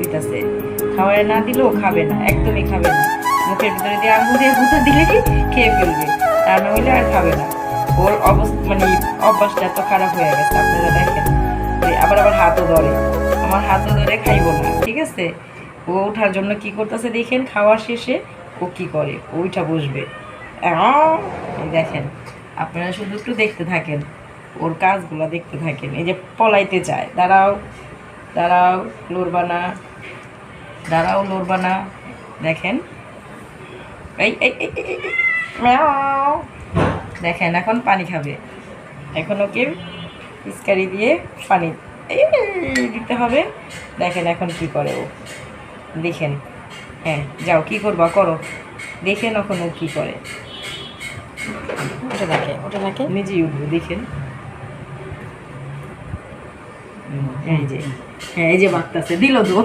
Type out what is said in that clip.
হইতাছে। খাওয়ায় না দিলেও খাবে না, একদমই খাবে না। মুখের ভিতরে দিয়ে আঙুল দিয়ে গুঁতা দিলে কি খেয়ে ফেলবে, তা না হইলে আর খাবে না। ওর অবস্থা মানে অভ্যাসটা এত খারাপ হয়ে গেছে, আপনারা দেখেন। আবার আবার হাতও ধরে, আমার হাতও ধরে খাইব না, ঠিক আছে। ও ওঠার জন্য কি করতেছে দেখেন, খাওয়া শেষে ও কি করে, ওইটা বসবে। এই দেখেন, আপনারা শুধু একটু দেখতে থাকেন, ওর কাজগুলো দেখতে থাকেন। এই যে পলাইতে চায়, দাঁড়াও দাঁড়াও, লড়বা না, দাঁড়াও, লড়বা না। দেখেন, এই এই এই এই, এই, এই, ম্যাও। দেখেন এখন পানি খাবে, এখন ওকে পিচকারি দিয়ে পানি দিতে হবে। দেখেন এখন কি করে ও, দেখেন। হ্যাঁ যাও, কি করবা করো, দেখেন এখন ও কি করে। ওটা দেখে নিজেই উঠবে, দেখেন। এই যে, হ্যাঁ এই যে বাগতাছে, দিল তো।